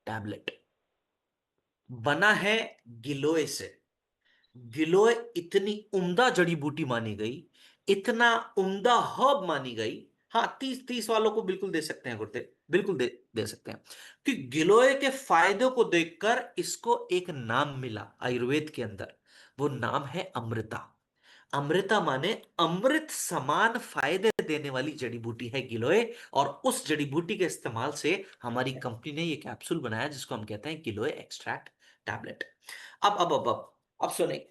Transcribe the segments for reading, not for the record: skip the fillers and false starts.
Tablet बना है गिलोय से। गिलोय इतनी उम्दा जड़ी बूटी मानी गई, इतना उम्दा हर्ब मानी गई। हाँ, 30 30 वालों को बिल्कुल दे सकते हैं गुर्दे, बिल्कुल दे सकते हैं कि गिलोय के फायदों को देखकर इसको एक नाम मिला आयुर्वेद के अंदर। वो नाम है अमृता। अमृता माने अमृत समान फायदे देने वाली जड़ी बूटी है गिलोय। और उस जड़ी बूटी के इस्तेमाल से हमारी कंपनी ने ये कैप्सूल बनाया जिसको हम कहते हैं गिलोय एक्सट्रैक्ट टैबलेट। अब सुने।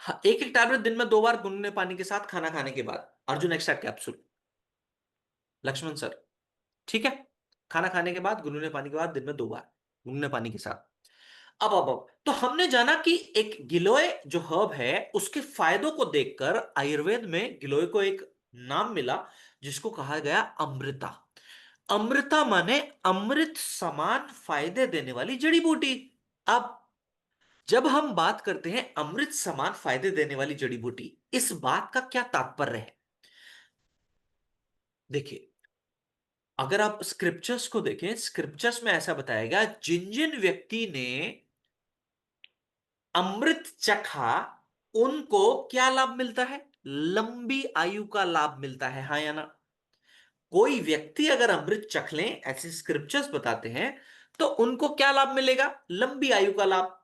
हाँ, एक एक टैबलेट दिन में 2 बार गुनगुने पानी के साथ खाना खाने के बाद, Arjun extract capsule. Laxman sir, ठीक है। खाना खाने के बाद गुनगुने पानी के बाद दिन में 2 बार गुनगुने पानी के साथ। अब तो हमने जाना कि एक गिलोय जो हर्ब है उसके फायदों को देखकर आयुर्वेद में गिलोय को एक नाम मिला जिसको कहा गया अमृता। अमृता माने अमृत समान फायदे देने वाली जड़ी बूटी। अब जब हम बात करते हैं अमृत समान फायदे देने वाली जड़ी बूटी, इस बात का क्या तात्पर्य है? देखिए, अगर आप स्क्रिप्चर्स को देखें, स्क्रिप्चर्स में ऐसा बताया गया जिन जिन व्यक्ति ने अमृत चखा उनको क्या लाभ मिलता है? लंबी आयु का लाभ मिलता है, हाँ या ना? कोई व्यक्ति अगर अमृत चख लें, ऐसे स्क्रिप्चर्स बताते हैं, तो उनको क्या लाभ मिलेगा? लंबी आयु का लाभ।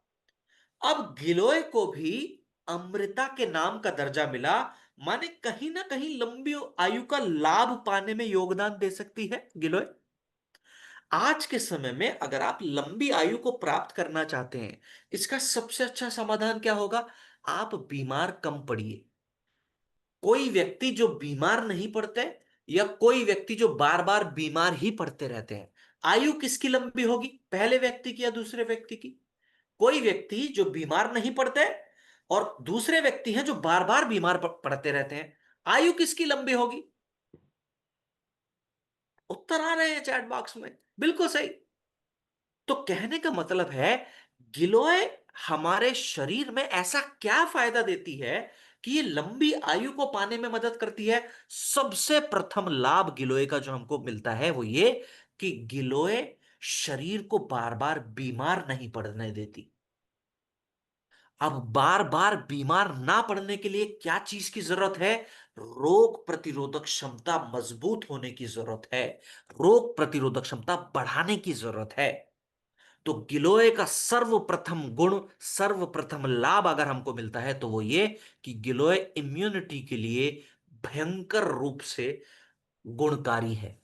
अब गिलोय को भी अमृता के नाम का दर्जा मिला, माने कहीं ना कहीं लंबी आयु का लाभ पाने में योगदान दे सकती है गिलोय। आज के समय में अगर आप लंबी आयु को प्राप्त करना चाहते हैं, इसका सबसे अच्छा समाधान क्या होगा? आप बीमार कम पड़िए। कोई व्यक्ति जो बीमार नहीं पड़ते, या कोई व्यक्ति जो बार बार बीमार ही पड़ते रहते हैं, आयु किसकी लंबी होगी? पहले व्यक्ति की या दूसरे व्यक्ति की? कोई व्यक्ति जो बीमार नहीं पड़ते और दूसरे व्यक्ति हैं जो बार बार बीमार पड़ते रहते हैं, आयु किसकी लंबी होगी? उत्तर आ रहे हैं चैट बॉक्स में, बिल्कुल सही। तो कहने का मतलब है गिलोय हमारे शरीर में ऐसा क्या फायदा देती है कि ये लंबी आयु को पाने में मदद करती है? सबसे प्रथम लाभ गिलोय का जो हमको मिलता है वो ये कि गिलोय शरीर को बार बार बीमार नहीं पड़ने देती। अब बार बार बीमार ना पड़ने के लिए क्या चीज की जरूरत है? रोग प्रतिरोधक क्षमता मजबूत होने की जरूरत है। रोग प्रतिरोधक क्षमता बढ़ाने की जरूरत है। तो गिलोय का सर्वप्रथम गुण, सर्वप्रथम लाभ अगर हमको मिलता है तो वो ये कि गिलोय इम्यूनिटी के लिए भयंकर रूप से गुणकारी है।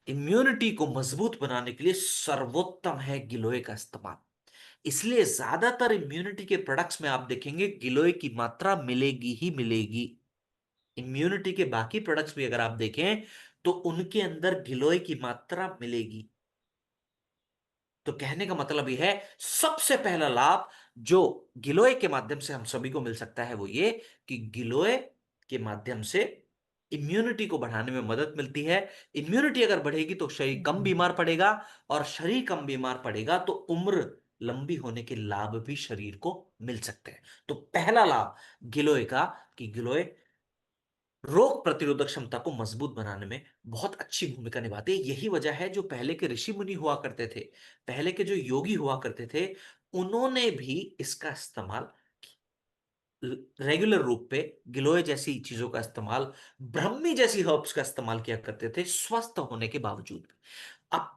इम्यूनिटी को मजबूत बनाने के लिए सर्वोत्तम है गिलोय का इस्तेमाल। इसलिए ज्यादातर इम्यूनिटी के प्रोडक्ट्स में आप देखेंगे गिलोय की मात्रा मिलेगी ही मिलेगी। इम्यूनिटी के बाकी प्रोडक्ट्स भी अगर आप देखें तो उनके अंदर गिलोय की मात्रा मिलेगी। तो कहने का मतलब यह है सबसे पहला लाभ जो गिलोय के माध्यम से हम सभी को मिल सकता है वो ये कि गिलोय के माध्यम से इम्यूनिटी को बढ़ाने में मदद मिलती है। इम्यूनिटी अगर बढ़ेगी तो शरीर कम बीमार पड़ेगा, और शरीर कम बीमार पड़ेगा तो उम्र लंबी होने के लाभ भी शरीर को मिल सकते हैं। तो पहला लाभ गिलोय का कि गिलोय रोग प्रतिरोधक क्षमता को मजबूत बनाने में बहुत अच्छी भूमिका निभाते हैं। यही वजह है जो पहले के ऋषि मुनि हुआ करते थे, पहले के जो योगी हुआ करते थे, उन्होंने भी इसका इस्तेमाल रेगुलर रूप पे गिलोय जैसी चीजों का इस्तेमाल, ब्रह्मी जैसी हर्ब्स का इस्तेमाल किया करते थे स्वस्थ होने के बावजूद। अब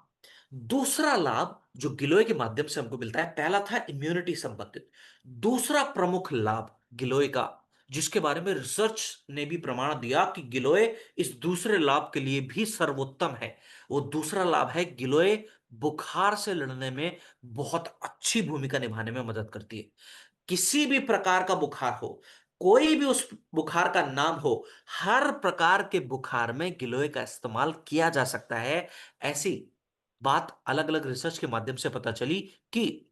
दूसरा लाभ जो गिलोय के माध्यम से हमको मिलता है, पहला था इम्यूनिटी संबंधित। दूसरा प्रमुख लाभ गिलोय का जिसके बारे में रिसर्च ने भी प्रमाण दिया कि गिलोय इस दूसरे लाभ के लिए भी सर्वोत्तम है, वो दूसरा लाभ है गिलोय बुखार से लड़ने में बहुत अच्छी भूमिका निभाने में मदद करती है। किसी भी प्रकार का बुखार हो, कोई भी उस बुखार का नाम हो, हर प्रकार के बुखार में गिलोय का इस्तेमाल किया जा सकता है। ऐसी बात अलग अलग रिसर्च के माध्यम से पता चली कि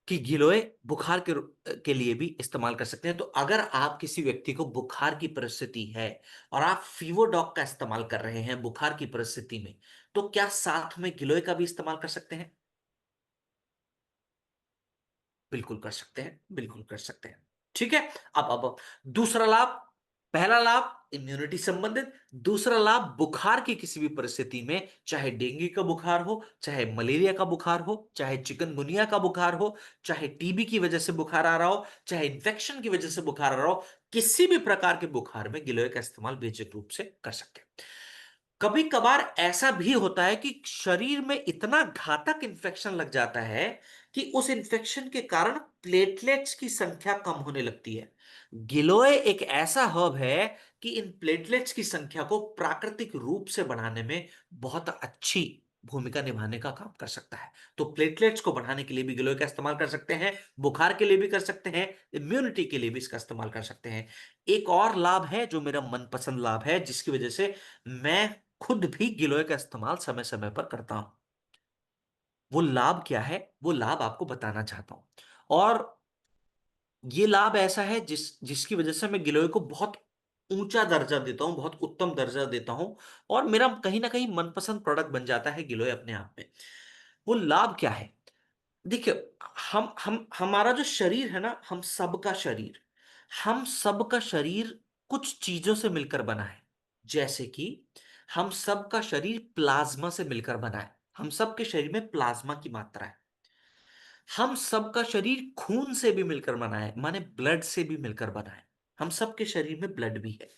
गिलोय बुखार के लिए भी इस्तेमाल कर सकते हैं। तो अगर आप किसी व्यक्ति को बुखार की परिस्थिति है और आप फीवर डॉग का इस्तेमाल कर रहे हैं बुखार की परिस्थिति में, तो क्या साथ में गिलोय का भी इस्तेमाल कर सकते हैं? बिल्कुल कर सकते हैं, बिल्कुल कर सकते हैं। ठीक है। अब दूसरा लाभ, पहला लाभ इम्यूनिटी संबंधित, दूसरा लाभ बुखार की किसी भी परिस्थिति में, चाहे डेंगू का बुखार हो, चाहे मलेरिया का बुखार हो, चाहे चिकनगुनिया का बुखार हो, चाहे टीबी की वजह से बुखार आ रहा हो, चाहे इन्फेक्शन की वजह से बुखार आ रहा हो, किसी भी प्रकार के बुखार में गिलोय का इस्तेमाल बेसिक रूप से कर सकते हैं। कभी कभार ऐसा भी होता है कि शरीर में इतना घातक इन्फेक्शन लग जाता है कि उस इन्फेक्शन के कारण प्लेटलेट्स की संख्या कम होने लगती है। गिलोय एक ऐसा हर्ब है कि इन प्लेटलेट्स की संख्या को प्राकृतिक रूप से बढ़ाने में बहुत अच्छी भूमिका निभाने का काम कर सकता है। तो प्लेटलेट्स को बढ़ाने के लिए भी गिलोय का इस्तेमाल कर सकते हैं, बुखार के लिए भी कर सकते हैं, इम्यूनिटी के लिए भी इसका इस्तेमाल कर सकते हैं। एक और लाभ है जो मेरा मनपसंद लाभ है, जिसकी वजह से मैं खुद भी गिलोय का इस्तेमाल समय समय पर करता हूं। वो लाभ क्या है, वो लाभ आपको बताना चाहता हूं। और ये लाभ ऐसा है जिसकी वजह से मैं गिलोय को बहुत ऊंचा दर्जा देता हूं, बहुत उत्तम दर्जा देता हूं, और मेरा कहीं ना कहीं मनपसंद प्रोडक्ट बन जाता है गिलोय अपने आप में। वो लाभ क्या है? देखिए, हम हमारा जो शरीर है ना, हम सबका शरीर कुछ चीजों से मिलकर बना है। जैसे कि हम सबका शरीर प्लाज्मा से मिलकर बना है। हम सबके शरीर में प्लाज्मा की मात्रा है। हम सबका शरीर खून से भी मिलकर बना है, माने ब्लड से भी मिलकर बना है। हम सबके शरीर में ब्लड भी है।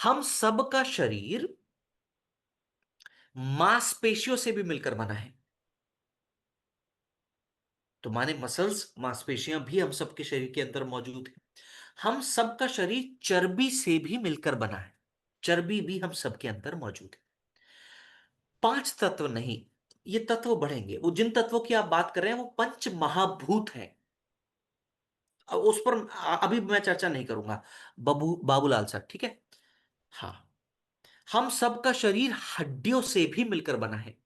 हम सबका शरीर मांसपेशियों से भी मिलकर बना है। तो माने मसल्स, मांसपेशियां भी हम सबके शरीर के अंदर मौजूद है। हम सबका शरीर चर्बी से भी मिलकर बना है। चर्बी भी हम सबके अंदर मौजूद है। पांच तत्व नहीं, ये तत्व बढ़ेंगे। वो जिन तत्वों की आप बात कर रहे हैं वो पंच महाभूत हैं। अब उस पर अभी मैं चर्चा नहीं करूंगा। बाबूलाल सर, ठीक है। हाँ, हम सबका शरीर हड्डियों से भी मिलकर बना है।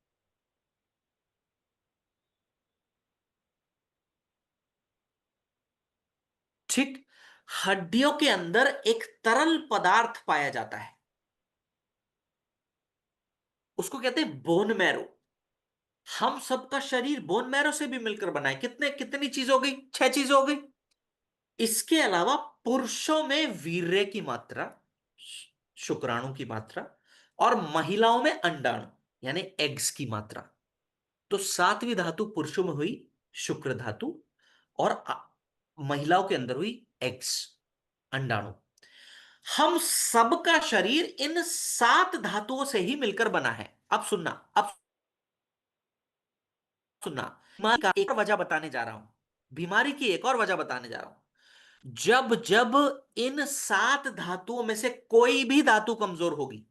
ठीक। हड्डियों के अंदर एक तरल पदार्थ पाया जाता है, उसको कहते हैं बोन मैरो। हम सबका शरीर बोन मैरो से भी मिलकर बना है। कितनी चीज हो गई? छह चीज हो गई। इसके अलावा पुरुषों में वीर्य की मात्रा, शुक्राणु की मात्रा, और महिलाओं में अंडाणु यानी एग्स की मात्रा। तो सातवीं धातु पुरुषों में हुई शुक्र धातु, और महिलाओं के अंदर हुई एग्स, अंडाणु। हम सबका शरीर इन सात धातुओं से ही मिलकर बना है। अब सुनना, बीमारी का एक और वजह बताने जा रहा हूं। बीमारी की एक और वजह बताने जा रहा हूं। जब जब इन सात धातुओं में से कोई भी धातु कमजोर होगी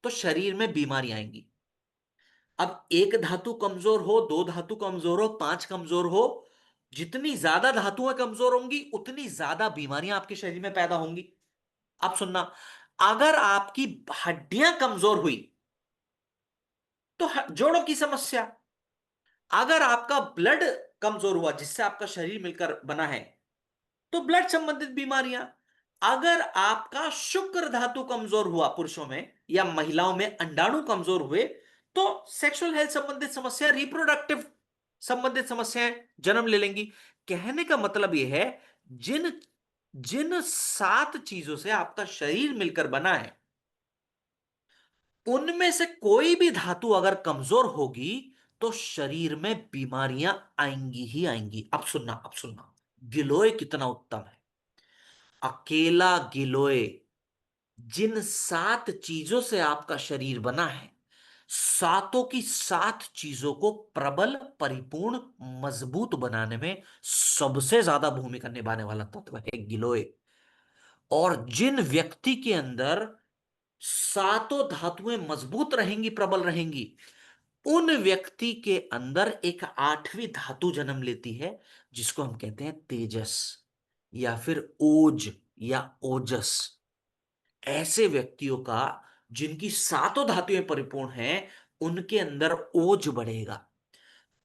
तो शरीर में बीमारी आएंगी। अब एक धातु कमजोर हो, दो धातु कमजोर हो, पांच कमजोर हो, जितनी ज्यादा धातुएं कमजोर होंगी उतनी ज्यादा बीमारियां आपके शरीर में पैदा होंगी। अब सुनना, अगर आपकी हड्डियां कमजोर हुई तो जोड़ों की समस्या। अगर आपका ब्लड कमजोर हुआ, जिससे आपका शरीर मिलकर बना है, तो ब्लड संबंधित बीमारियां। अगर आपका शुक्र धातु कमजोर हुआ पुरुषों में, या महिलाओं में अंडाणु कमजोर हुए, तो सेक्सुअल हेल्थ संबंधित समस्या, रिप्रोडक्टिव संबंधित समस्याएं जन्म ले लेंगी। कहने का मतलब यह है, जिन जिन सात चीजों से आपका शरीर मिलकर बना है, उनमें से कोई भी धातु अगर कमजोर होगी तो शरीर में बीमारियां आएंगी ही आएंगी। अब सुनना, गिलोय कितना उत्तम है। अकेला गिलोय जिन सात चीजों से आपका शरीर बना है, सातों की सात चीजों को प्रबल, परिपूर्ण, मजबूत बनाने में सबसे ज्यादा भूमिका निभाने वाला तत्व है गिलोय। और जिन व्यक्ति के अंदर सातों धातुएं मजबूत रहेंगी, प्रबल रहेंगी, उन व्यक्ति के अंदर एक आठवीं धातु जन्म लेती है, जिसको हम कहते हैं तेजस, या फिर ओज, या ओजस। ऐसे व्यक्तियों का, जिनकी सातों धातुएं परिपूर्ण हैं, उनके अंदर ओज बढ़ेगा।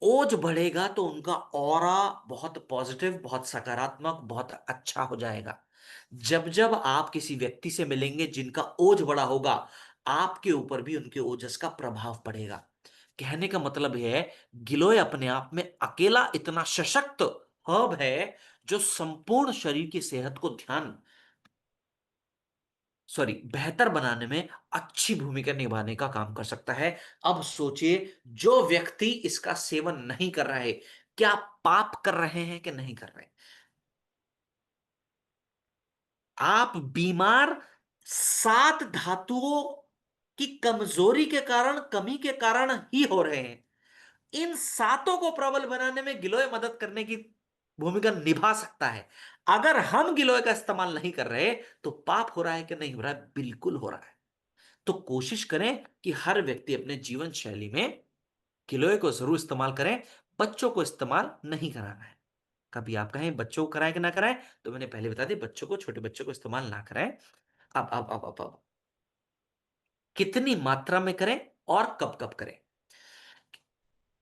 ओज बढ़ेगा तो उनका ऑरा बहुत पॉजिटिव, बहुत सकारात्मक, बहुत अच्छा हो जाएगा। जब जब आप किसी व्यक्ति से मिलेंगे जिनका ओज बड़ा होगा, आपके ऊपर भी उनके ओजस का प्रभाव पड़ेगा। कहने का मतलब यह है, गिलोय अपने आप में अकेला इतना सशक्त हर्ब है जो संपूर्ण शरीर की सेहत को ध्यान सॉरी बेहतर बनाने में अच्छी भूमिका निभाने का काम कर सकता है। अब सोचिए, जो व्यक्ति इसका सेवन नहीं कर रहा है, क्या पाप कर रहे हैं कि नहीं कर रहे? आप बीमार 7 धातुओं की कमजोरी के कारण, कमी के कारण ही हो रहे हैं। इन सातों को प्रबल बनाने में गिलोय मदद करने की भूमिका निभा सकता है। अगर हम गिलोय का इस्तेमाल नहीं कर रहे, तो पाप हो रहा है कि नहीं हो रहा है? बिल्कुल हो रहा है। तो कोशिश करें कि हर व्यक्ति अपने जीवन शैली में गिलोय को जरूर इस्तेमाल करें। बच्चों को इस्तेमाल नहीं कराना है। कभी आप कहें बच्चों को कराएं कि ना कराएं, तो मैंने पहले बता दिया, बच्चों को, छोटे बच्चों को इस्तेमाल ना कराएं। अब कितनी मात्रा में करें और कब कब करें?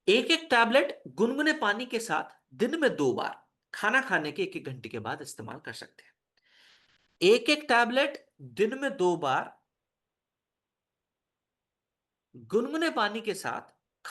एक एक टैबलेट गुनगुने पानी के साथ दिन में 2 बार, खाना खाने के 1 1 घंटे के बाद इस्तेमाल कर सकते हैं। एक एक टैबलेट दिन में 2 बार गुनगुने पानी के साथ